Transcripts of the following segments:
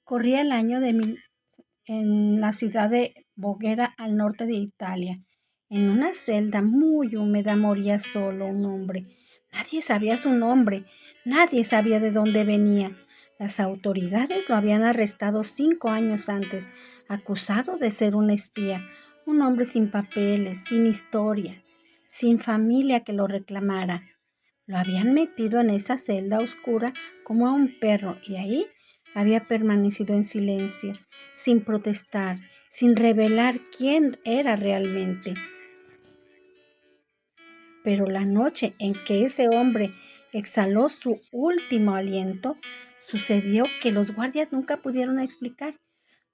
Corría el año de en la ciudad de Voghera, al norte de Italia. En una celda muy húmeda moría solo un hombre. Nadie sabía su nombre, nadie sabía de dónde venía. Las autoridades lo habían arrestado 5 años antes, acusado de ser un espía, un hombre sin papeles, sin historia, sin familia que lo reclamara. Lo habían metido en esa celda oscura como a un perro y ahí había permanecido en silencio, sin protestar, sin revelar quién era realmente. Pero la noche en que ese hombre exhaló su último aliento, sucedió que los guardias nunca pudieron explicar.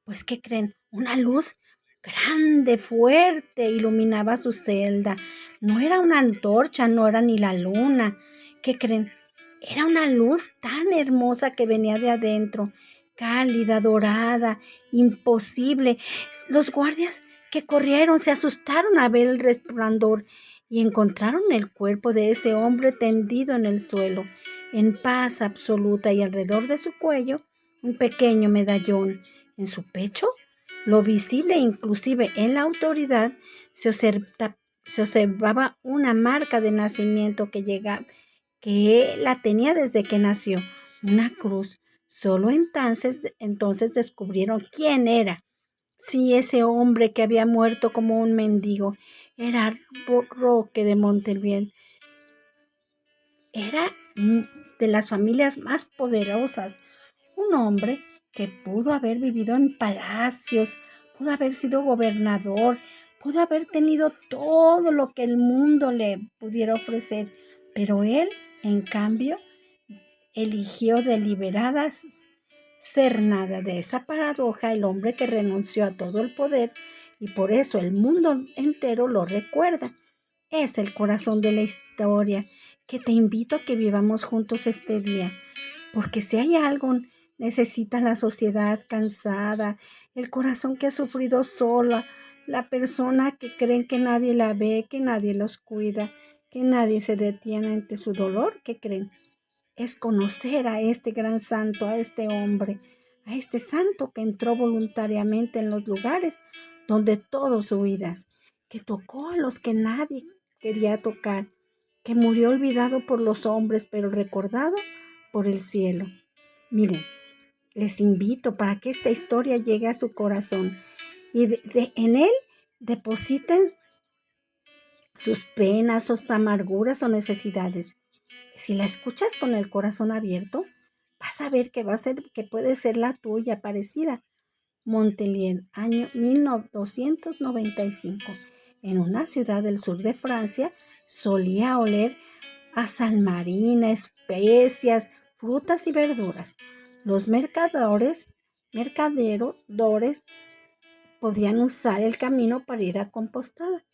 Pues, ¿qué creen? Una luz grande, fuerte, iluminaba su celda. No era una antorcha, no era ni la luna. ¿Qué creen? Era una luz tan hermosa que venía de adentro, cálida, dorada, imposible. Los guardias que corrieron se asustaron a ver el resplandor y encontraron el cuerpo de ese hombre tendido en el suelo, en paz absoluta, y alrededor de su cuello un pequeño medallón. En su pecho, lo visible inclusive en la autoridad, se observaba una marca de nacimiento que la tenía desde que nació, una cruz. Solo entonces descubrieron quién era. Sí, ese hombre que había muerto como un mendigo era Roque de Montalvier. Era de las familias más poderosas, un hombre que pudo haber vivido en palacios, pudo haber sido gobernador, pudo haber tenido todo lo que el mundo le pudiera ofrecer, pero él, en cambio, eligió deliberadas ser nada. De esa paradoja, el hombre que renunció a todo el poder y por eso el mundo entero lo recuerda. Es el corazón de la historia que te invito a que vivamos juntos este día, porque si hay algo necesita la sociedad cansada, el corazón que ha sufrido sola, la persona que creen que nadie la ve, que nadie los cuida, que nadie se detiene ante su dolor, ¿qué creen? Es conocer a este gran santo, a este hombre, a este santo que entró voluntariamente en los lugares donde todos huidas, que tocó a los que nadie quería tocar, que murió olvidado por los hombres, pero recordado por el cielo. Miren, les invito para que esta historia llegue a su corazón y en él depositen sus penas, sus amarguras o necesidades. Si la escuchas con el corazón abierto, vas a ver que puede ser la tuya parecida. Montpellier, año 1295. En una ciudad del sur de Francia, solía oler a salmarina, especias, frutas y verduras. Los mercaderos podían usar el camino para ir a Compostela.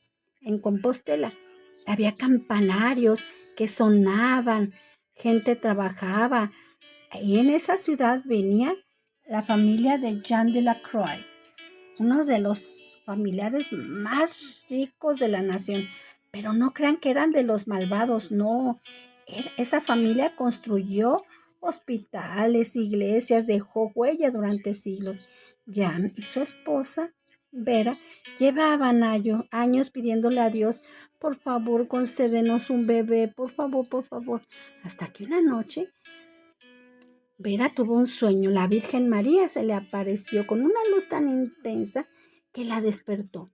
En Compostela había campanarios que sonaban, gente trabajaba. Y en esa ciudad venía la familia de Jean de la Croix, uno de los familiares más ricos de la nación. Pero no crean que eran de los malvados, no. Esa familia construyó hospitales, iglesias, dejó huella durante siglos. Jan y su esposa, Vera, llevaban años pidiéndole a Dios, por favor, concédenos un bebé, por favor. Hasta que una noche Vera tuvo un sueño. La Virgen María se le apareció con una luz tan intensa que la despertó.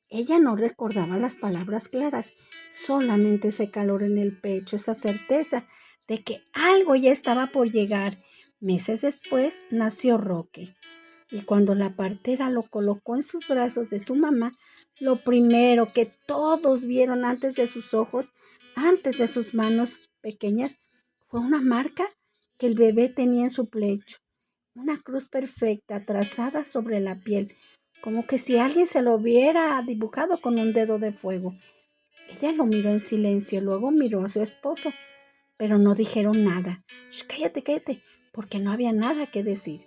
Ella no recordaba las palabras claras, solamente ese calor en el pecho, esa certeza de que algo ya estaba por llegar. Meses después nació Roque, y cuando la partera lo colocó en sus brazos de su mamá, lo primero que todos vieron antes de sus ojos, antes de sus manos pequeñas, fue una marca que el bebé tenía en su pecho, una cruz perfecta trazada sobre la piel, como que si alguien se lo hubiera dibujado con un dedo de fuego. Ella lo miró en silencio, luego miró a su esposo, pero no dijeron nada. Shh, cállate, cállate, porque no había nada que decir.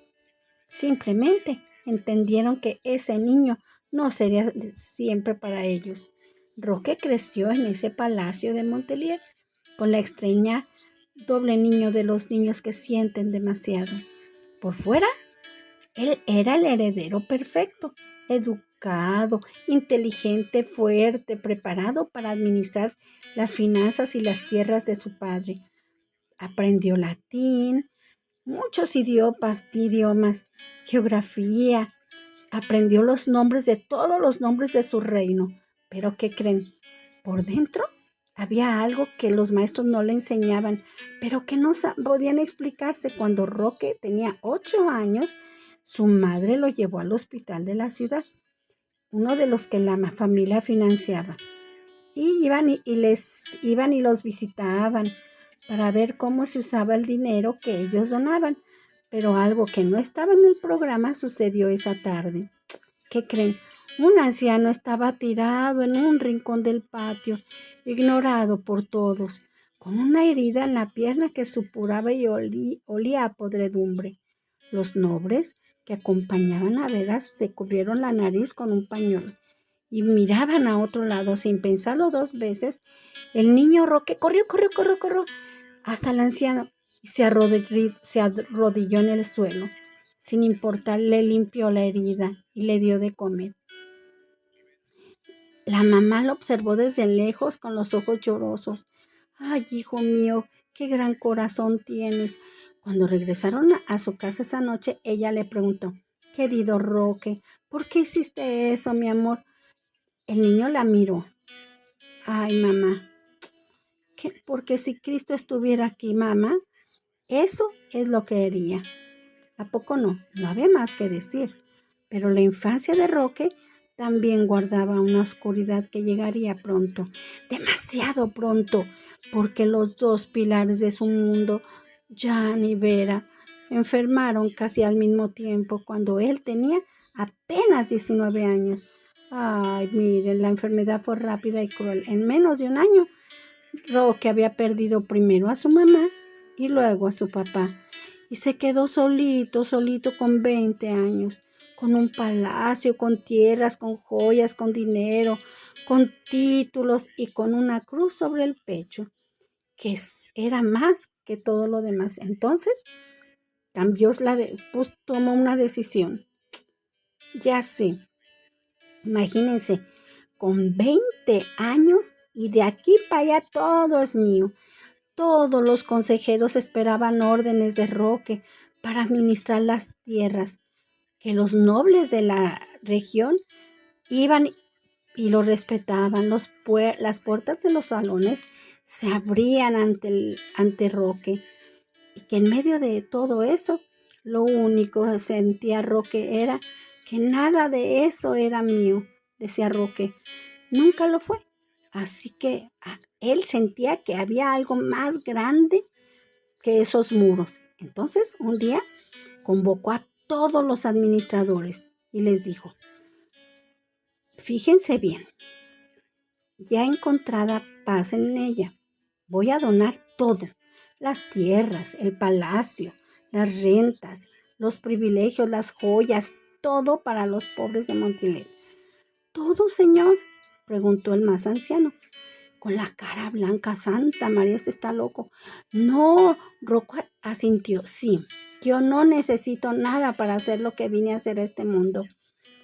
Simplemente entendieron que ese niño no sería siempre para ellos. Roque creció en ese palacio de Montpellier con la extraña doble niño de los niños que sienten demasiado. Por fuera Él era el heredero perfecto, educado, inteligente, fuerte, preparado para administrar las finanzas y las tierras de su padre. Aprendió latín, muchos idiomas, geografía, aprendió los nombres de todos los nombres de su reino. Pero ¿qué creen? Por dentro había algo que los maestros no le enseñaban, pero que no podían explicarse. Cuando Roque tenía 8 años, su madre lo llevó al hospital de la ciudad, uno de los que la familia financiaba. Y iban y los visitaban para ver cómo se usaba el dinero que ellos donaban. Pero algo que no estaba en el programa sucedió esa tarde. ¿Qué creen? Un anciano estaba tirado en un rincón del patio, ignorado por todos, con una herida en la pierna que supuraba y olía a podredumbre. Los nobles que acompañaban a Veras se cubrieron la nariz con un pañuelo y miraban a otro lado sin pensarlo 2 veces. El niño Roque corrió hasta el anciano y se arrodilló en el suelo. Sin importar, le limpió la herida y le dio de comer. La mamá lo observó desde lejos con los ojos llorosos. ¡Ay, hijo mío, qué gran corazón tienes! Cuando regresaron a su casa esa noche, ella le preguntó: querido Roque, ¿por qué hiciste eso, mi amor? El niño la miró. Ay, mamá, porque si Cristo estuviera aquí, mamá, eso es lo que haría. ¿A poco no? No había más que decir. Pero la infancia de Roque también guardaba una oscuridad que llegaría pronto, demasiado pronto, porque los 2 pilares de su mundo, Jan y Vera, enfermaron casi al mismo tiempo cuando él tenía apenas 19 años. Ay, miren, la enfermedad fue rápida y cruel. En menos de un año, Roque había perdido primero a su mamá y luego a su papá. Y se quedó solito con 20 años, con un palacio, con tierras, con joyas, con dinero, con títulos y con una cruz sobre el pecho, que era más que todo lo demás. Entonces, tomó una decisión. Ya sé, imagínense, con 20 años y de aquí para allá todo es mío. Todos los consejeros esperaban órdenes de Roque para administrar las tierras, que los nobles de la región iban y lo respetaban. Las puertas de los salones se abrían ante Roque, y que en medio de todo eso, lo único que sentía Roque era que nada de eso era mío, decía Roque. Nunca lo fue. Así que él sentía que había algo más grande que esos muros. Entonces, un día convocó a todos los administradores y les dijo: fíjense bien, ya encontrada paz en ella, voy a donar todo: las tierras, el palacio, las rentas, los privilegios, las joyas, todo para los pobres de Montiel. ¿Todo, señor?, preguntó el más anciano, con la cara blanca. Santa María, este está loco. No, Roque asintió. Sí, yo no necesito nada para hacer lo que vine a hacer a este mundo.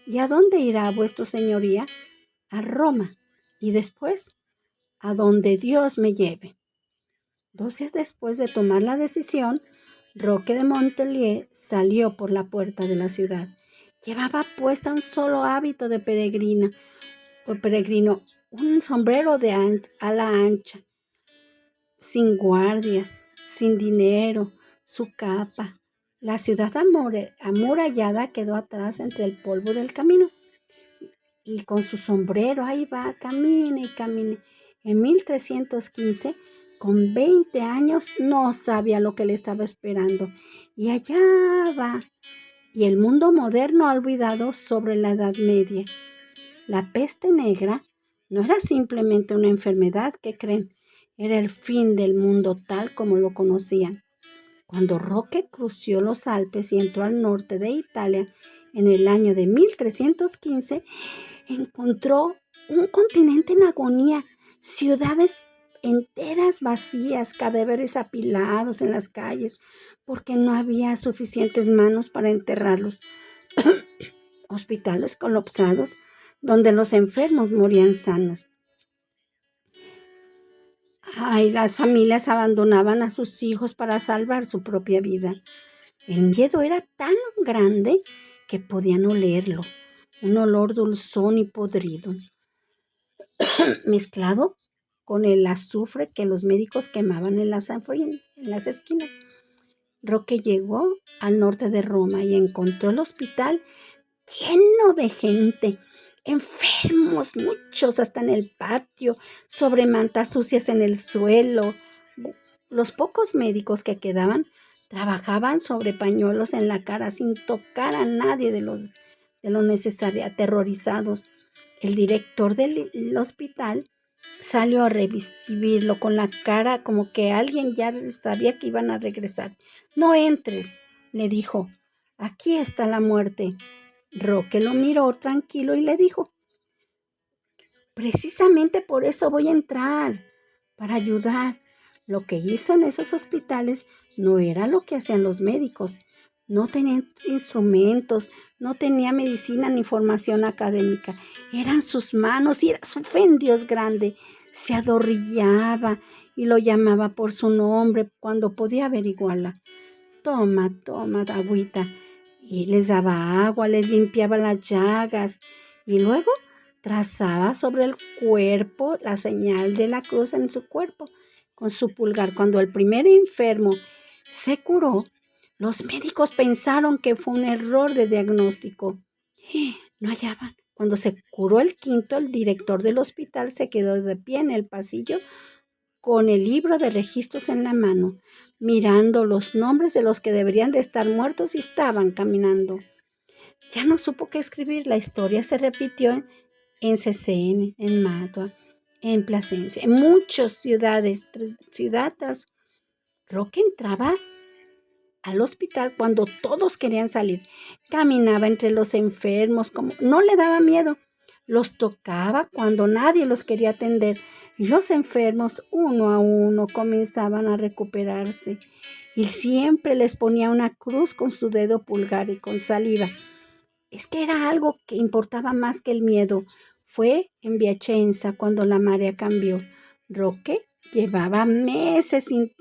¿Y a dónde irá vuestra señoría? A Roma, y después a donde Dios me lleve. 2 días después de tomar la decisión, Roque de Montpellier salió por la puerta de la ciudad. Llevaba puesta un solo hábito de peregrino, un sombrero de ala ancha, sin guardias, sin dinero, su capa. La ciudad amurallada quedó atrás entre el polvo del camino. Y con su sombrero ahí va, camine y camine. En 1315, con 20 años, no sabía lo que le estaba esperando. Y allá va. Y el mundo moderno ha olvidado sobre la Edad Media. La peste negra no era simplemente una enfermedad, ¿que creen? Era el fin del mundo tal como lo conocían. Cuando Roque cruzó los Alpes y entró al norte de Italia en el año de 1315, encontró un continente en agonía, ciudades enteras vacías, cadáveres apilados en las calles, porque no había suficientes manos para enterrarlos. Hospitales colapsados, donde los enfermos morían sanos. Ay, las familias abandonaban a sus hijos para salvar su propia vida. El miedo era tan grande que podían olerlo, un olor dulzón y podrido, mezclado con el azufre que los médicos quemaban en las esquinas. Roque llegó al norte de Roma y encontró el hospital lleno de gente, enfermos, muchos hasta en el patio, sobre mantas sucias en el suelo. Los pocos médicos que quedaban trabajaban sobre pañuelos en la cara sin tocar a nadie de lo necesario, aterrorizados. El director del hospital salió a recibirlo con la cara como que alguien ya sabía que iban a regresar. No entres, le dijo. Aquí está la muerte. Roque lo miró tranquilo y le dijo, precisamente por eso voy a entrar, para ayudar. Lo que hizo en esos hospitales no era lo que hacían los médicos. No tenían instrumentos, no tenía medicina ni formación académica. Eran sus manos y era su fe en Dios grande. Se adorrillaba y lo llamaba por su nombre cuando podía averiguarla. Toma, agüita. Y les daba agua, les limpiaba las llagas y luego trazaba sobre el cuerpo la señal de la cruz en su cuerpo con su pulgar. Cuando el primer enfermo se curó, los médicos pensaron que fue un error de diagnóstico. No hallaban. Cuando se curó el quinto, el director del hospital se quedó de pie en el pasillo con el libro de registros en la mano, mirando los nombres de los que deberían de estar muertos y estaban caminando. Ya no supo qué escribir. La historia se repitió en Cesena, en Mantua, en Plasencia, en muchas ciudades. Roque entraba al hospital cuando todos querían salir. Caminaba entre los enfermos, como no le daba miedo. Los tocaba cuando nadie los quería atender y los enfermos uno a uno comenzaban a recuperarse. Y siempre les ponía una cruz con su dedo pulgar y con saliva. Es que era algo que importaba más que el miedo. Fue en Piacenza cuando la marea cambió. Roque llevaba meses sin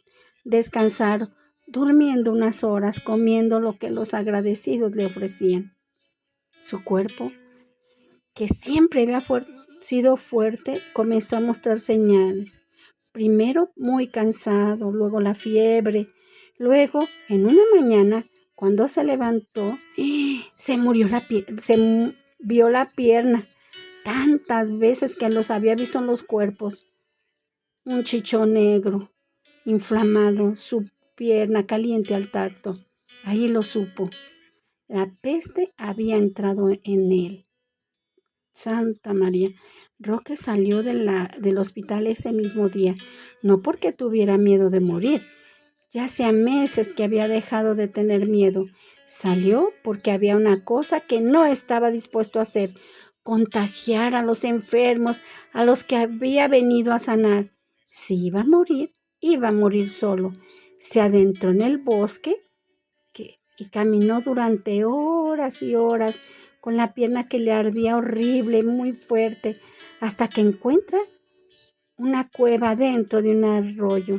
descansar, durmiendo unas horas, comiendo lo que los agradecidos le ofrecían. Su cuerpo, que siempre había sido fuerte, comenzó a mostrar señales. Primero muy cansado, luego la fiebre, luego en una mañana cuando se levantó, se vio la pierna tantas veces que los había visto en los cuerpos. Un chichón negro, inflamado, su pierna caliente al tacto. Ahí lo supo. La peste había entrado en él. Santa María. Roque salió del hospital ese mismo día, no porque tuviera miedo de morir. Ya hacía meses que había dejado de tener miedo. Salió porque había una cosa que no estaba dispuesto a hacer: contagiar a los enfermos, a los que había venido a sanar. Si iba a morir solo. Se adentró en el bosque y caminó durante horas y horas con la pierna que le ardía horrible, muy fuerte, hasta que encuentra una cueva dentro de un arroyo.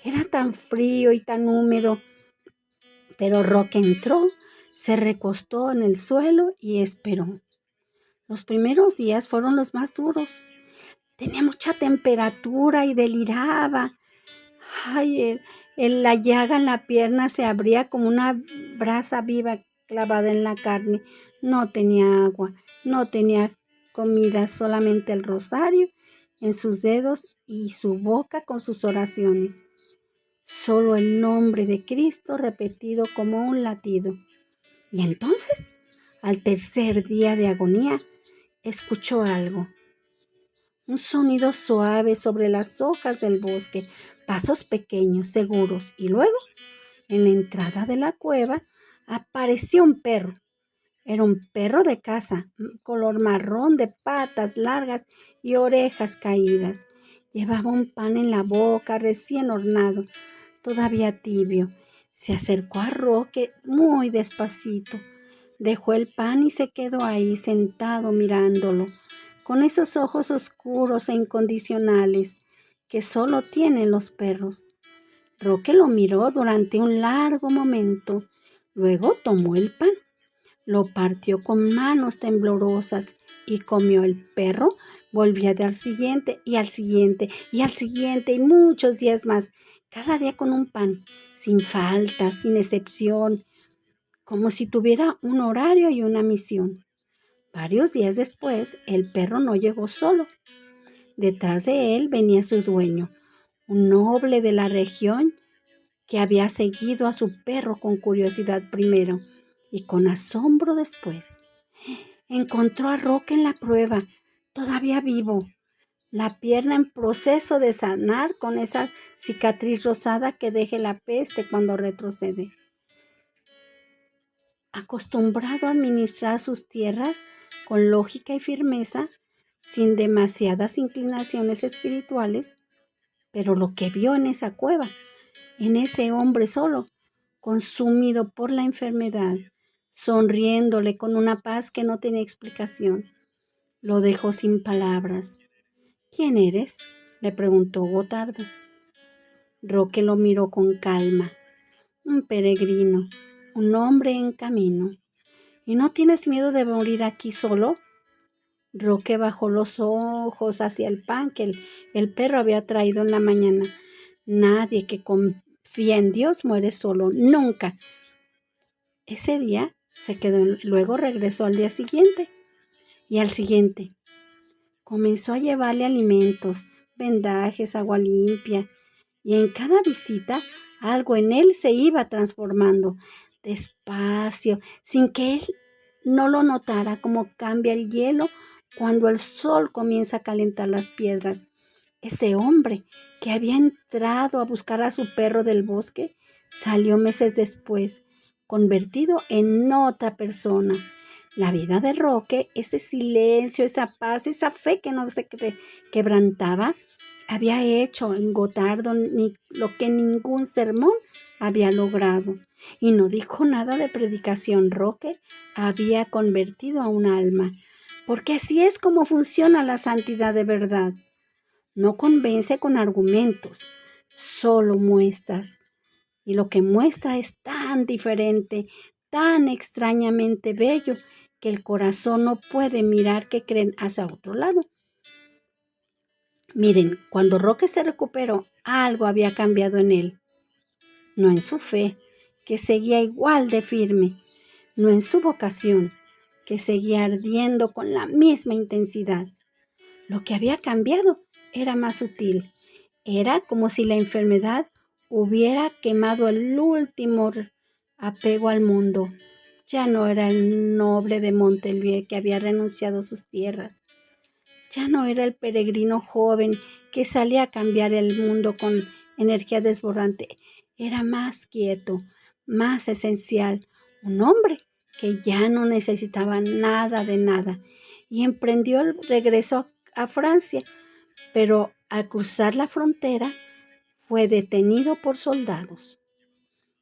Era tan frío y tan húmedo, pero Roque entró, se recostó en el suelo y esperó. Los primeros días fueron los más duros. Tenía mucha temperatura y deliraba. Ay, la llaga en la pierna se abría como una brasa viva clavada en la carne. No tenía agua, no tenía comida, solamente el rosario en sus dedos y su boca con sus oraciones. Solo el nombre de Cristo repetido como un latido. Y entonces, al tercer día de agonía, escuchó algo. Un sonido suave sobre las hojas del bosque, pasos pequeños, seguros, y luego, en la entrada de la cueva, apareció un perro. Era un perro de caza, color marrón, de patas largas y orejas caídas. Llevaba un pan en la boca, recién hornado, todavía tibio. Se acercó a Roque muy despacito. Dejó el pan y se quedó ahí sentado mirándolo, con esos ojos oscuros e incondicionales que solo tienen los perros. Roque lo miró durante un largo momento. Luego tomó el pan, lo partió con manos temblorosas y comió. El perro. Volvía al siguiente y al siguiente y al siguiente y muchos días más, cada día con un pan, sin falta, sin excepción, como si tuviera un horario y una misión. Varios días después, el perro no llegó solo. Detrás de él venía su dueño, un noble de la región que había seguido a su perro con curiosidad primero y con asombro después. Encontró a Roque en la prueba, todavía vivo, la pierna en proceso de sanar con esa cicatriz rosada que deja la peste cuando retrocede. Acostumbrado a administrar sus tierras con lógica y firmeza, sin demasiadas inclinaciones espirituales, pero lo que vio en esa cueva, en ese hombre solo, consumido por la enfermedad, sonriéndole con una paz que no tenía explicación, lo dejó sin palabras. ¿Quién eres?, le preguntó Gotardo. Roque lo miró con calma. Un peregrino, un hombre en camino. ¿Y no tienes miedo de morir aquí solo? Roque bajó los ojos hacia el pan que el perro había traído en la mañana. Nadie que confía en Dios muere solo, nunca. Ese día se quedó, luego regresó al día siguiente y al siguiente. Comenzó a llevarle alimentos, vendajes, agua limpia, y en cada visita algo en él se iba transformando, despacio, sin que él no lo notara, como cambia el hielo cuando el sol comienza a calentar las piedras. Ese hombre que había entrado a buscar a su perro del bosque salió meses después, convertido en otra persona. La vida de Roque, ese silencio, esa paz, esa fe que no se quebrantaba, había hecho en Gotardo lo que ningún sermón había logrado. Y no dijo nada de predicación. Roque había convertido a un alma, porque así es como funciona la santidad de verdad. No convence con argumentos, solo muestras. Y lo que muestra es tan diferente, tan extrañamente bello, que el corazón no puede mirar que creen hacia otro lado. Miren, cuando Roque se recuperó, algo había cambiado en él. No en su fe, que seguía igual de firme, no en su vocación, que seguía ardiendo con la misma intensidad. Lo que había cambiado era más sutil. Era como si la enfermedad hubiera quemado el último apego al mundo. Ya no era el noble de Montpellier que había renunciado a sus tierras. Ya no era el peregrino joven que salía a cambiar el mundo con energía desbordante. Era más quieto, más esencial. Un hombre que ya no necesitaba nada de nada y emprendió el regreso a Francia, pero al cruzar la frontera fue detenido por soldados.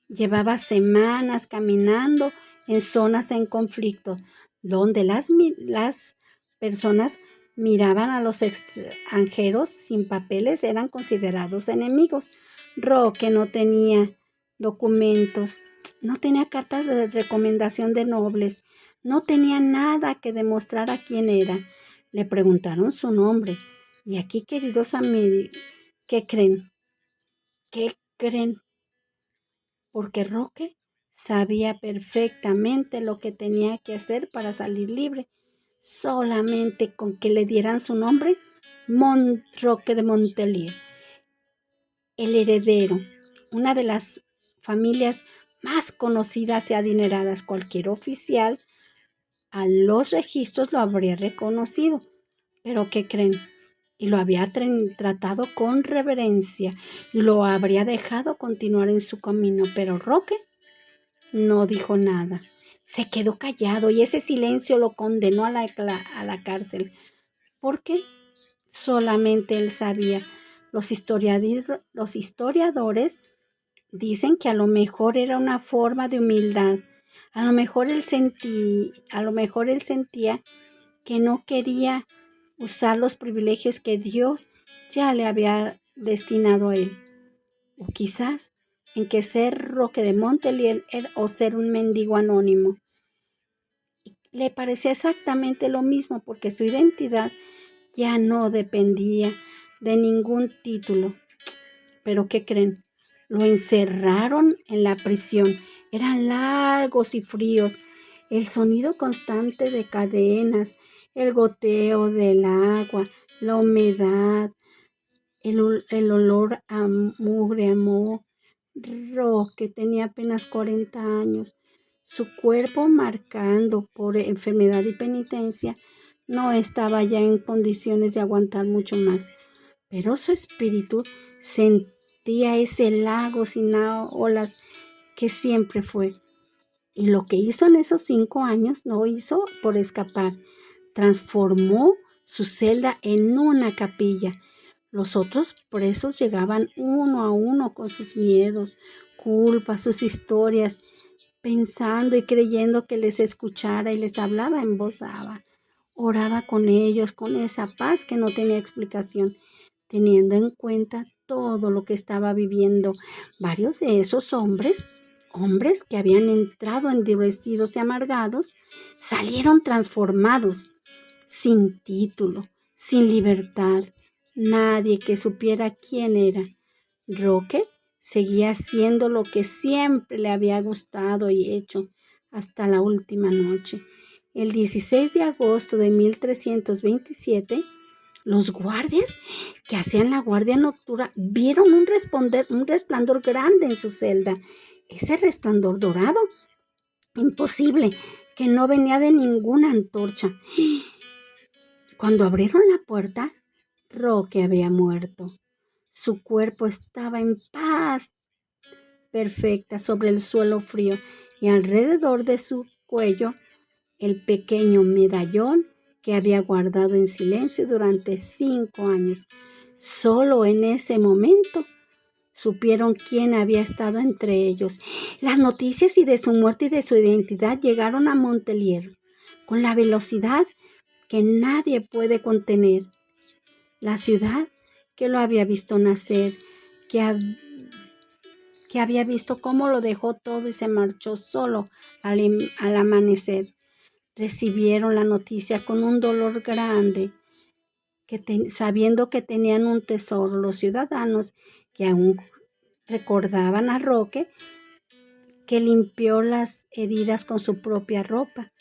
Llevaba semanas caminando en zonas en conflicto, donde las personas miraban a los extranjeros sin papeles, eran considerados enemigos. Roque no tenía documentos, no tenía cartas de recomendación de nobles, no tenía nada que demostrar a quién era. Le preguntaron su nombre. Y aquí, queridos amigos, ¿qué creen? ¿Qué creen? Porque Roque sabía perfectamente lo que tenía que hacer para salir libre. Solamente con que le dieran su nombre, Roque de Montpellier, el heredero, una de las familias más conocidas y adineradas. Cualquier oficial a los registros lo habría reconocido. Pero ¿qué creen? Y lo había tratado con reverencia y lo habría dejado continuar en su camino. Pero Roque no dijo nada. Se quedó callado y ese silencio lo condenó a la cárcel. Porque solamente él sabía Los historiadores dicen que a lo mejor era una forma de humildad. A lo mejor él sentía que no quería usar los privilegios que Dios ya le había destinado a él. O quizás en que ser Roque de Montalier o ser un mendigo anónimo. Le parecía exactamente lo mismo porque su identidad ya no dependía de ningún título. ¿Pero qué creen? Lo encerraron en la prisión. Eran largos y fríos. El sonido constante de cadenas, el goteo del agua, la humedad, el olor a mugre, amor. Roque tenía apenas 40 años. Su cuerpo, marcando por enfermedad y penitencia, no estaba ya en condiciones de aguantar mucho más. Pero su espíritu sentía ese lago sin olas que siempre fue. Y lo que hizo en esos 5 años no hizo por escapar. Transformó su celda en una capilla. Los otros presos llegaban uno a uno con sus miedos, culpas, sus historias, pensando y creyendo que les escuchara y les hablaba en voz baja. Oraba con ellos con esa paz que no tenía explicación, teniendo en cuenta todo lo que estaba viviendo. Varios de esos hombres que habían entrado endurecidos y amargados, salieron transformados, sin título, sin libertad, nadie que supiera quién era. Roque seguía haciendo lo que siempre le había gustado y hecho hasta la última noche. El 16 de agosto de 1327, los guardias que hacían la guardia nocturna vieron un resplandor grande en su celda. Ese resplandor dorado, imposible, que no venía de ninguna antorcha. Cuando abrieron la puerta, Roque había muerto. Su cuerpo estaba en paz perfecta sobre el suelo frío y alrededor de su cuello el pequeño medallón que había guardado en silencio durante 5 años. Solo en ese momento supieron quién había estado entre ellos. Las noticias de su muerte y de su identidad llegaron a Montalier con la velocidad que nadie puede contener. La ciudad que lo había visto nacer, que había visto cómo lo dejó todo y se marchó solo al amanecer, recibieron la noticia con un dolor grande, sabiendo que tenían un tesoro. Los ciudadanos que aún recordaban a Roque, que limpió las heridas con su propia ropa,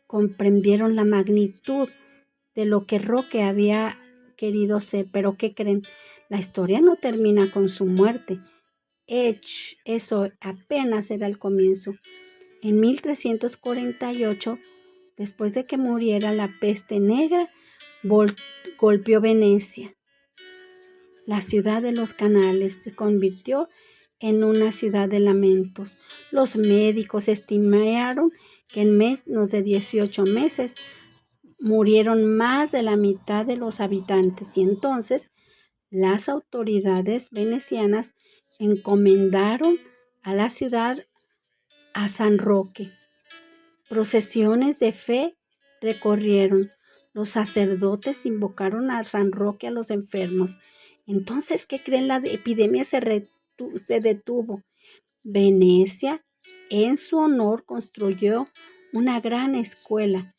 comprendieron la magnitud de lo que Roque había querido ser. Pero ¿qué creen? La historia no termina con su muerte. Eso apenas era el comienzo. En 1348, después de que muriera la peste negra, golpeó Venecia. La ciudad de los canales se convirtió en una ciudad de lamentos. Los médicos estimaron que en menos de 18 meses murieron más de la mitad de los habitantes, y entonces las autoridades venecianas encomendaron a la ciudad a San Roque. Procesiones de fe recorrieron. Los sacerdotes invocaron a San Roque a los enfermos. Entonces, ¿qué creen? La epidemia se detuvo. Venecia, en su honor, construyó una gran escuela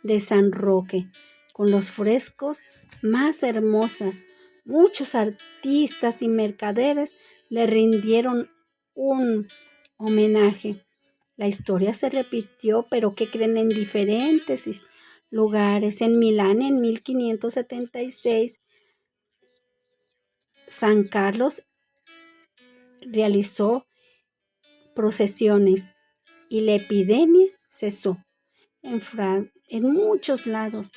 de San Roque con los frescos más hermosas. Muchos artistas y mercaderes le rindieron un homenaje. La historia se repitió, pero ¿qué creen? En diferentes lugares. En Milán, en 1576, San Carlos realizó procesiones y la epidemia cesó. En muchos lados,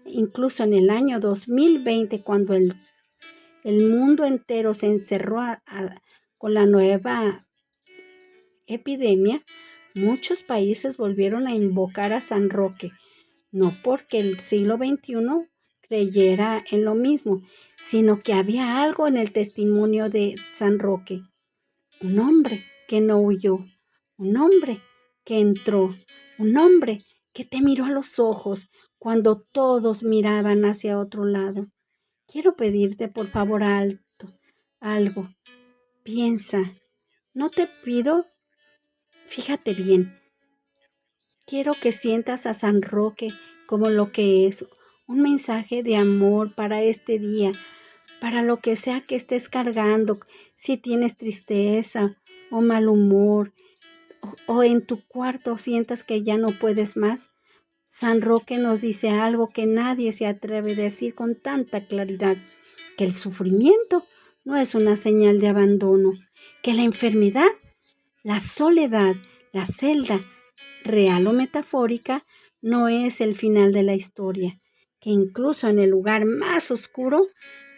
incluso en el año 2020, cuando el mundo entero se encerró con la nueva epidemia, muchos países volvieron a invocar a San Roque, no porque el siglo XXI creyera en lo mismo, sino que había algo en el testimonio de San Roque. Un hombre que no huyó, un hombre que entró, un hombre que te miró a los ojos cuando todos miraban hacia otro lado. Quiero pedirte por favor algo. Piensa, no te pido, fíjate bien. Quiero que sientas a San Roque como lo que es, un mensaje de amor para este día, para lo que sea que estés cargando, si tienes tristeza o mal humor, o en tu cuarto sientas que ya no puedes más. San Roque nos dice algo que nadie se atreve a decir con tanta claridad, que el sufrimiento no es una señal de abandono, que la enfermedad, la soledad, la celda, real o metafórica, no es el final de la historia, que incluso en el lugar más oscuro,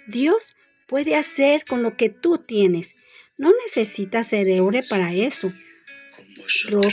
Dios puede hacer con lo que tú tienes. No necesitas ser héroe para eso. Roque